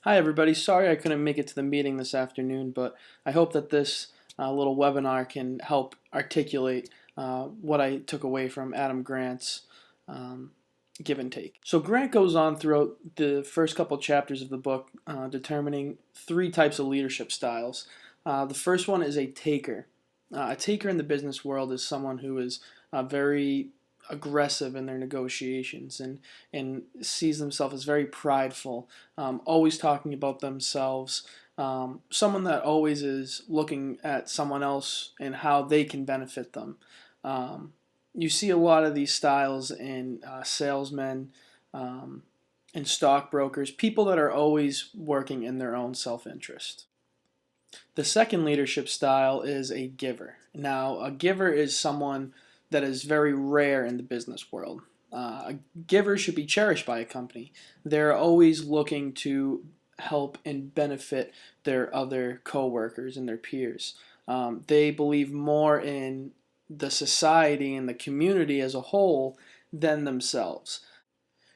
Hi everybody, sorry I couldn't make it to the meeting this afternoon, but I hope that this little webinar can help articulate what I took away from Adam Grant's Give and Take. So Grant goes on throughout the first couple chapters of the book determining three types of leadership styles. The first one is a taker. A taker in the business world is someone who is very aggressive in their negotiations and sees themselves as very prideful, always talking about themselves, someone that always is looking at someone else and how they can benefit them. You see a lot of these styles in salesmen and stockbrokers, people that are always working in their own self-interest. The second leadership style is a giver. Now, a giver is someone that is very rare in the business world. A giver should be cherished by a company. They're always looking to help and benefit their other coworkers and their peers. They believe more in the society and the community as a whole than themselves.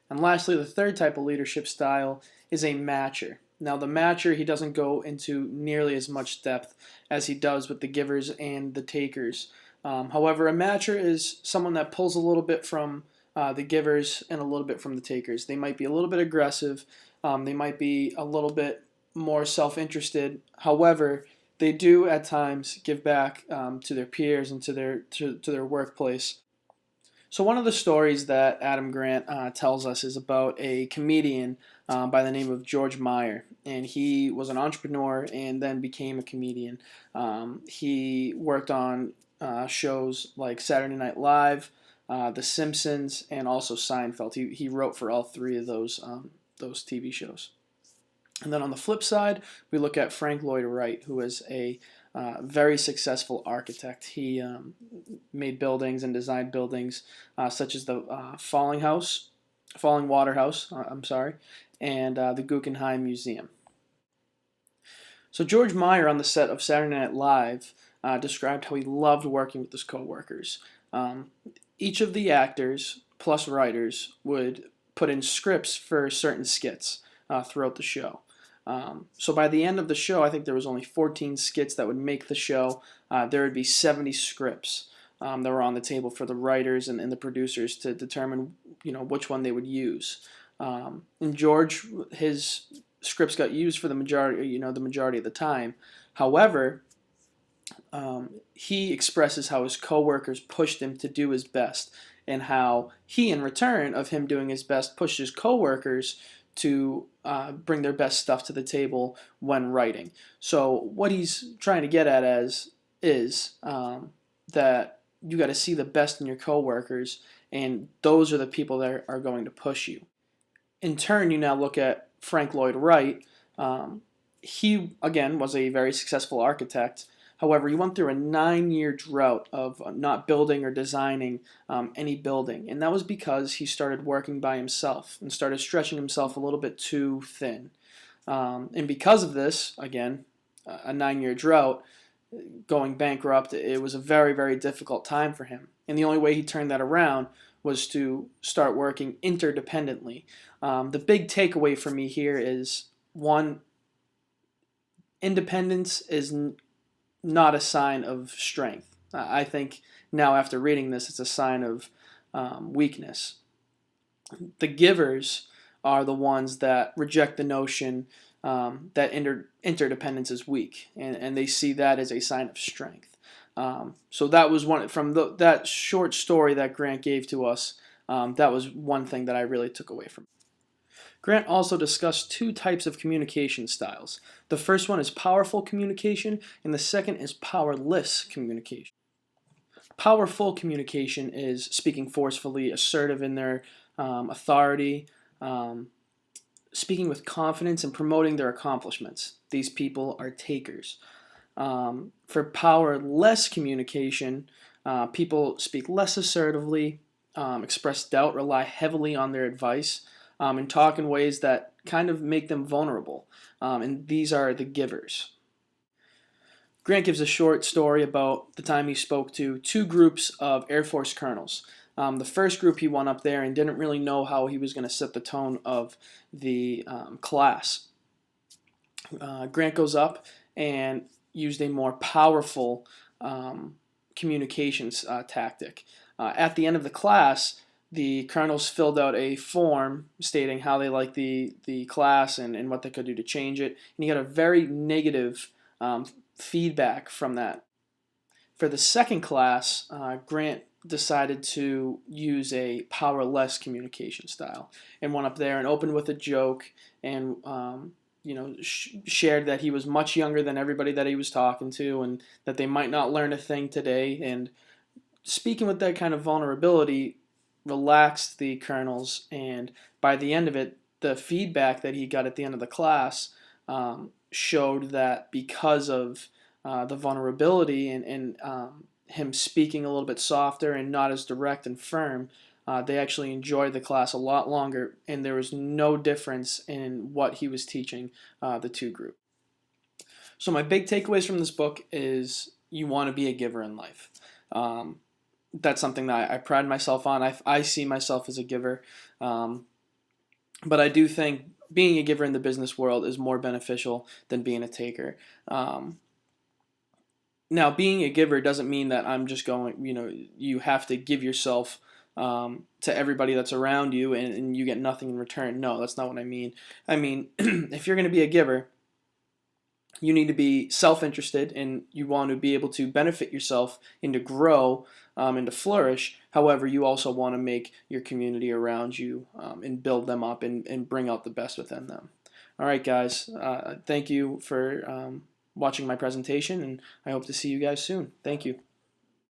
And lastly, the third type of leadership style is a matcher. Now, the matcher, he doesn't go into nearly as much depth as he does with the givers and the takers. However, a matcher is someone that pulls a little bit from the givers and a little bit from the takers. They might be a little bit aggressive. They might be a little bit more self-interested. However, they do at times give back to their peers and to their workplace. So one of the stories that Adam Grant tells us is about a comedian by the name of George Meyer, and he was an entrepreneur and then became a comedian. He worked on shows like Saturday Night Live, The Simpsons, and also Seinfeld. He wrote for all three of those TV shows. And then on the flip side, we look at Frank Lloyd Wright, who is a very successful architect. He made buildings and designed buildings such as the Falling Water House, and the Guggenheim Museum. So George Meyer on the set of Saturday Night Live described how he loved working with his coworkers. Each of the actors plus writers would put in scripts for certain skits throughout the show. So by the end of the show, I think there was only 14 skits that would make the show. There would be 70 scripts that were on the table for the writers and the producers to determine, which one they would use. And George, his scripts got used for the majority of the time. However, he expresses how his coworkers pushed him to do his best, and how he, in return of him doing his best, pushed his coworkers to bring their best stuff to the table when writing. So what he's trying to get at is that you got to see the best in your coworkers, and those are the people that are going to push you. In turn, you now look at Frank Lloyd Wright. He, again, was a very successful architect. However, he went through a 9-year drought of not building or designing any building, and that was because he started working by himself and started stretching himself a little bit too thin. And because of this, again, a 9-year drought, going bankrupt, it was a very, very difficult time for him. And the only way he turned that around was to start working interdependently. The big takeaway for me here is, one, independence is not a sign of strength. I think now after reading this, it's a sign of weakness. The givers are the ones that reject the notion that interdependence is weak, and they see that as a sign of strength. So that was one from that short story that Grant gave to us. That was one thing that I really took away from it. Grant also discussed two types of communication styles. The first one is powerful communication, and the second is powerless communication. Powerful communication is speaking forcefully, assertive in their authority, speaking with confidence, and promoting their accomplishments. These people are takers. For powerless communication, people speak less assertively, express doubt, rely heavily on their advice, and talk in ways that kind of make them vulnerable. And these are the givers. Grant gives a short story about the time he spoke to two groups of Air Force colonels. The first group he went up there and didn't really know how he was going to set the tone of the class. Grant goes up and used a more powerful communications tactic. At the end of the class, the colonels filled out a form stating how they liked the class and what they could do to change it. And he got a very negative feedback from that. For the second class, Grant decided to use a powerless communication style and went up there and opened with a joke and shared that he was much younger than everybody that he was talking to and that they might not learn a thing today. And speaking with that kind of vulnerability relaxed the colonels, and by the end of it, the feedback that he got at the end of the class showed that because of the vulnerability and him speaking a little bit softer and not as direct and firm, they actually enjoyed the class a lot longer, and there was no difference in what he was teaching the two group. So my big takeaways from this book is you want to be a giver in life. That's something that I pride myself on. I see myself as a giver, but I do think being a giver in the business world is more beneficial than being a taker. Now, being a giver doesn't mean that I'm just going, you have to give yourself to everybody that's around you and you get nothing in return. No, that's not what I mean. I mean, if you're going to be a giver, you need to be self-interested and you want to be able to benefit yourself and to grow and to flourish. However, you also want to make your community around you and build them up and bring out the best within them. All right, guys. Thank you for watching my presentation, and I hope to see you guys soon. Thank you.